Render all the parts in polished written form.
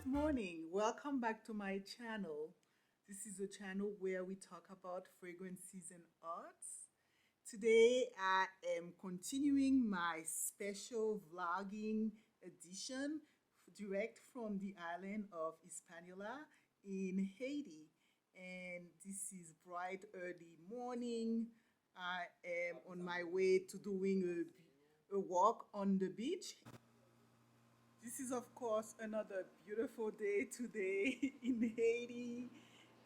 morning. Welcome back to my channel. This is a channel where we talk about fragrances and arts. Today I am continuing my special vlogging edition direct from the island of Hispaniola in Haiti. And this is bright early morning. I am on my way to doing a walk on the beach. This is, of course, another beautiful day today in Haiti,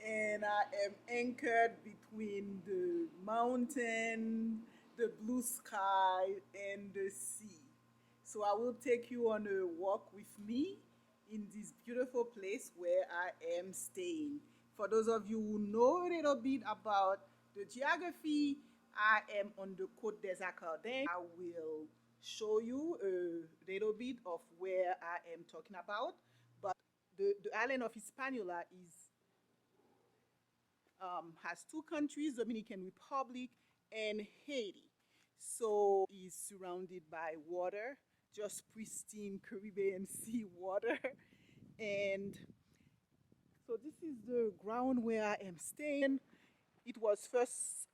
and I am anchored between the mountain, the blue sky, and the sea. So I will take you on a walk with me in this beautiful place where I am staying. For those of you who know a little bit about the geography, I am on the Côte des Accordins. I will show you a little bit of where I am talking about. But the island of Hispaniola has two countries, Dominican Republic and Haiti. So is surrounded by water, just pristine Caribbean sea water. And so this is the ground where I am staying. It was first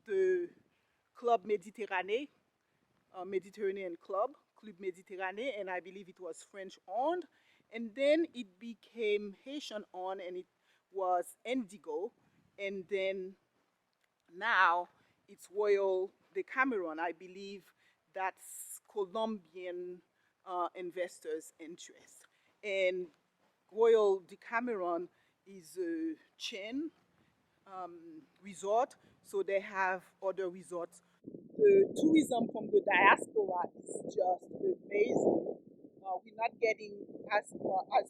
the Club Méditerranée, Mediterranean Club Méditerranée, and I believe it was French owned. And then it became Haitian owned, and it was Indigo. And then now it's Royal Decameron. I believe that's Colombian investors' interest. And Royal Decameron is a chain resort, so they have other resorts. The tourism from the diaspora is just amazing. We're not getting as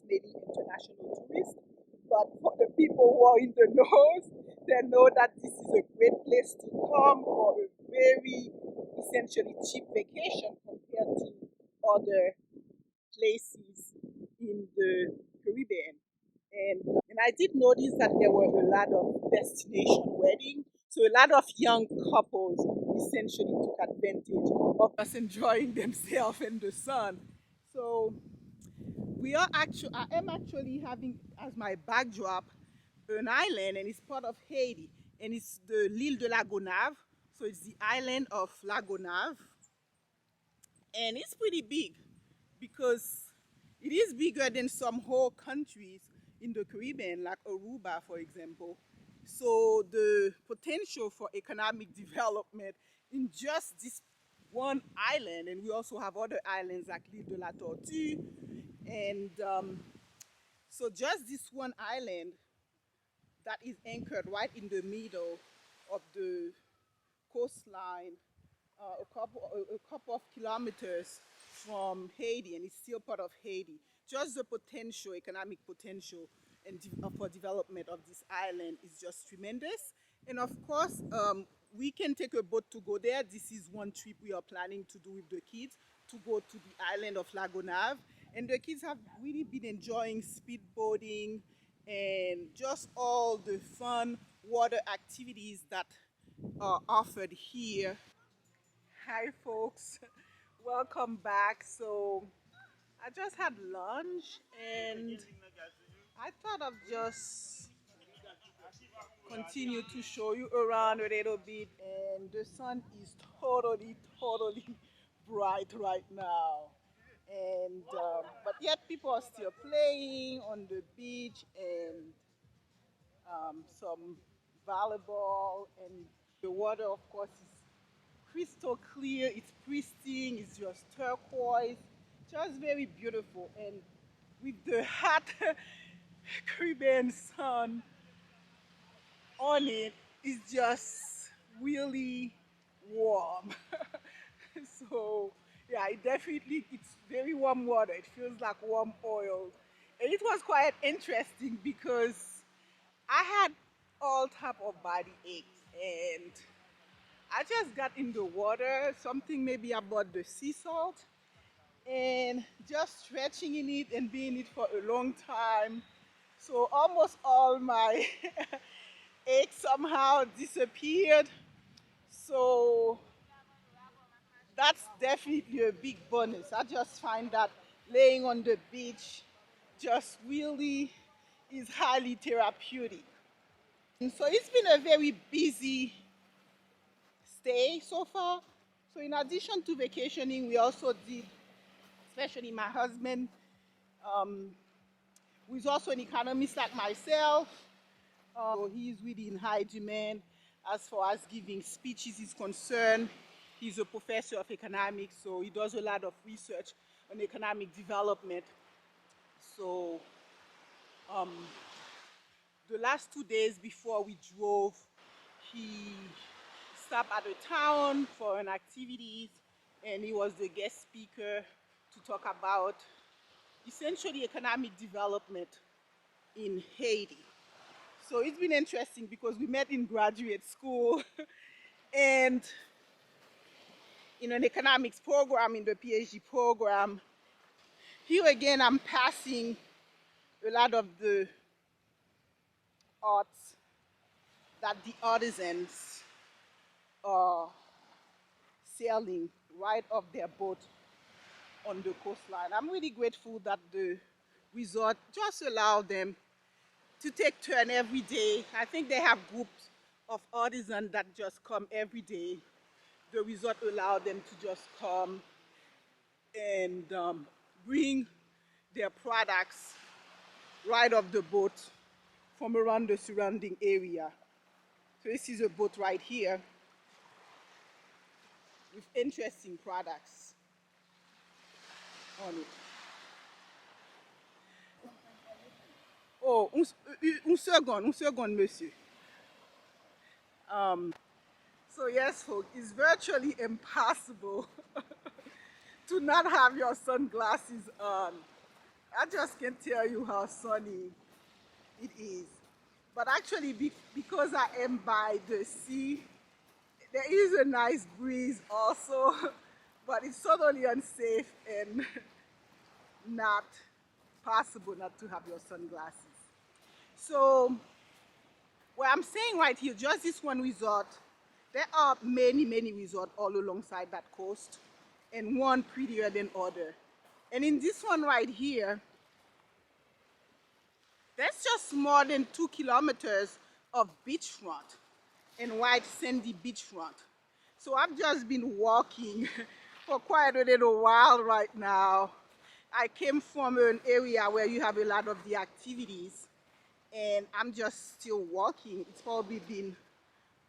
many international tourists, but for the people who are in the north, they know that this is a great place to come for a very essentially cheap vacation compared to other places in the Caribbean. And I did notice that there were a lot of destination weddings. So a lot of young couples essentially took advantage of us enjoying themselves in the sun. So I am actually having as my backdrop an island, and it's part of Haiti, and it's the l'île de la Gonave. So it's the island of La Gonave, and it's pretty big because it is bigger than some whole countries in the Caribbean, like Aruba, for example. So the potential for economic development in just this one island, and we also have other islands like l'île de la Tortue, and so just this one island that is anchored right in the middle of the coastline, a couple of kilometers from Haiti, and it's still part of Haiti. Just the potential, economic potential, and for development of this island is just tremendous. And of course, we can take a boat to go there. This is one trip we are planning to do with the kids, to go to the island of La Gonave. And the kids have really been enjoying speedboating and just all the fun water activities that are offered here. Hi, folks. Welcome back. So, I just had lunch and I thought of just continue to show you around a little bit. And the sun is totally bright right now. And but yet people are still playing on the beach, and some volleyball, and the water, of course, is crystal clear. It's pristine. It's just turquoise, just very beautiful. And with the hot Caribbean sun on it, it's just really warm. So yeah, it's very warm water. It feels like warm oil. And it was quite interesting because I had all type of body aches, and I just got in the water, something maybe about the sea salt, and just stretching in it and being in it for a long time. So almost all my aches somehow disappeared. So that's definitely a big bonus. I just find that laying on the beach just really is highly therapeutic. So it's been a very busy stay so far. So in addition to vacationing, we also did, especially my husband, um, who is also an economist like myself. So he's really in high demand as far as giving speeches is concerned. He's a professor of economics, so he does a lot of research on economic development. So um, the last 2 days before we drove, he stopped at a town for an activities, and he was the guest speaker to talk about essentially economic development in Haiti. So it's been interesting because we met in graduate school and in an economics program, in the PhD program. Here again, I'm passing a lot of the arts that the artisans are sailing right off their boat on the coastline. I'm really grateful that the resort just allowed them to take turn every day. I think they have groups of artisans that just come every day. The resort allowed them to just come and bring their products right off the boat from around the surrounding area. So this is a boat right here with interesting products on it. Oh, un second, monsieur. So yes, folks, it's virtually impossible to not have your sunglasses on. I just can't tell you how sunny it is. But actually, because I am by the sea, there is a nice breeze also, but it's totally unsafe and not possible not to have your sunglasses. So, what I'm saying right here, just this one resort, there are many, many resorts all alongside that coast, and one prettier than other. And in this one right here, there's just more than 2 kilometers of beachfront and white sandy beachfront. So I've just been walking for quite a little while right now. I came from an area where you have a lot of the activities, and I'm just still walking. It's probably been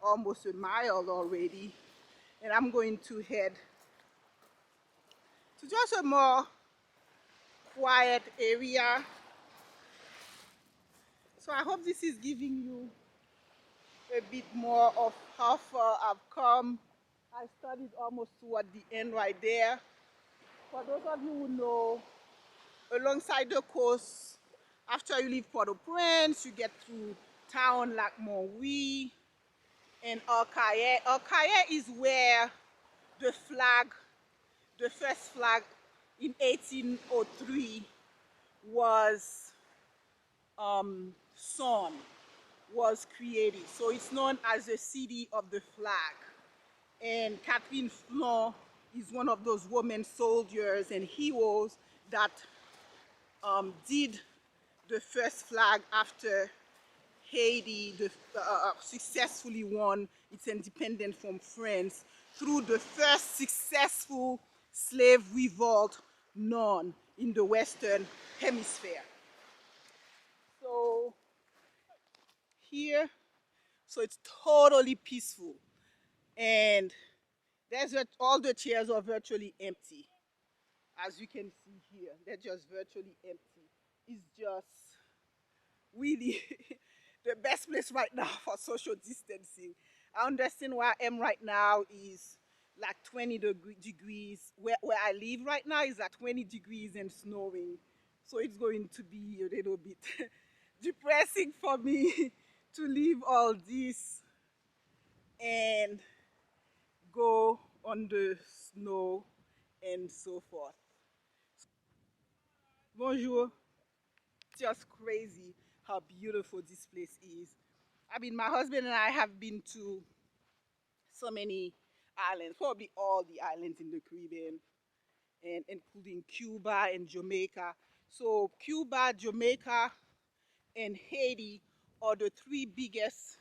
almost a mile already, and I'm going to head to just a more quiet area. So I hope this is giving you a bit more of how far I've come. I started almost toward the end right there. For those of you who know, alongside the coast, after you leave Port-au-Prince, you get to town like Montrouge and Arcaye. Arcaye is where the flag, the first flag in 1803 was sewn, was created. So it's known as the city of the flag. And Catherine Flon is one of those women soldiers and heroes that did the first flag after Haiti successfully won its independence from France through the first successful slave revolt known in the Western Hemisphere. So here, so it's totally peaceful, and all the chairs are virtually empty, as you can see here. They're just virtually empty. It's just really the best place right now for social distancing. I understand where I am right now is like 20 degrees. Where I live right now is at 20 degrees and snowing. So it's going to be a little bit depressing for me to leave all this and go on the snow and so forth. Bonjour. Just crazy how beautiful this place is. I mean, my husband and I have been to so many islands, probably all the islands in the Caribbean, and including Cuba and Jamaica. So Cuba, Jamaica, and Haiti are the three biggest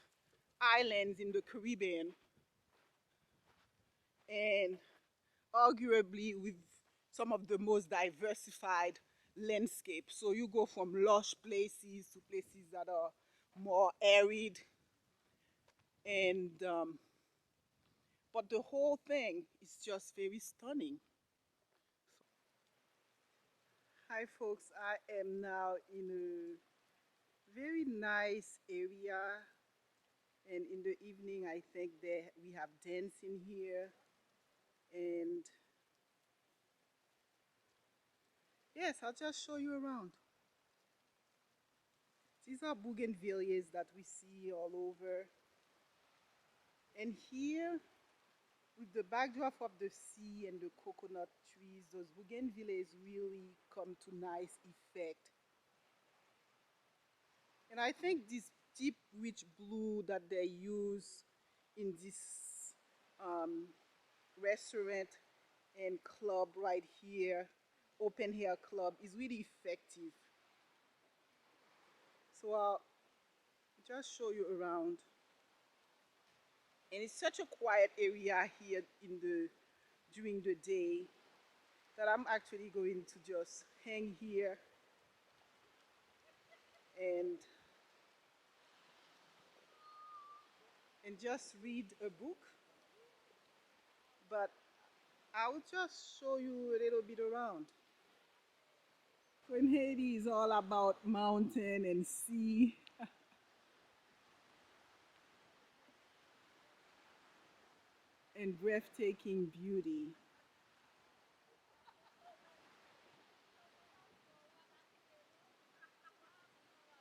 islands in the Caribbean, and arguably with some of the most diversified landscapes. So you go from lush places to places that are more arid, and but the whole thing is just very stunning. Hi, folks. I am now in a very nice area, and in the evening, I think that we have dancing here, and yes, I'll just show you around. These are bougainvilleas that we see all over. And here, with the backdrop of the sea and the coconut trees, those bougainvilleas really come to nice effect. And I think this deep, rich blue that they use in this um, restaurant and club right here, open air club, is really effective. So I'll just show you around. And it's such a quiet area here in the during the day that I'm actually going to just hang here and just read a book. But I'll just show you a little bit around. So in Haiti is all about mountain and sea and breathtaking beauty.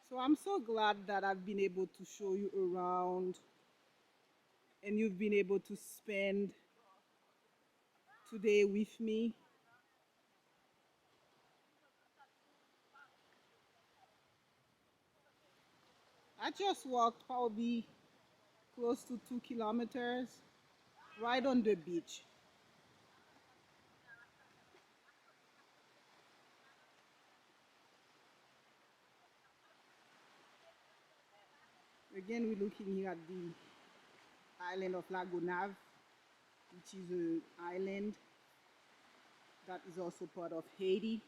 So I'm so glad that I've been able to show you around and you've been able to spend today with me. I just walked probably close to 2 kilometers right on the beach. Again, we're looking here at the island of La Gonave, which is an island that is also part of Haiti.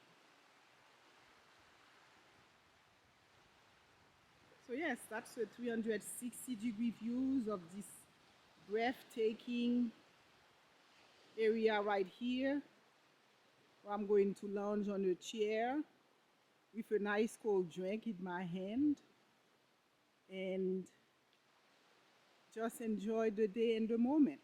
So yes, that's a 360-degree views of this breathtaking area right here, where I'm going to lounge on a chair with a nice cold drink in my hand and just enjoy the day and the moment.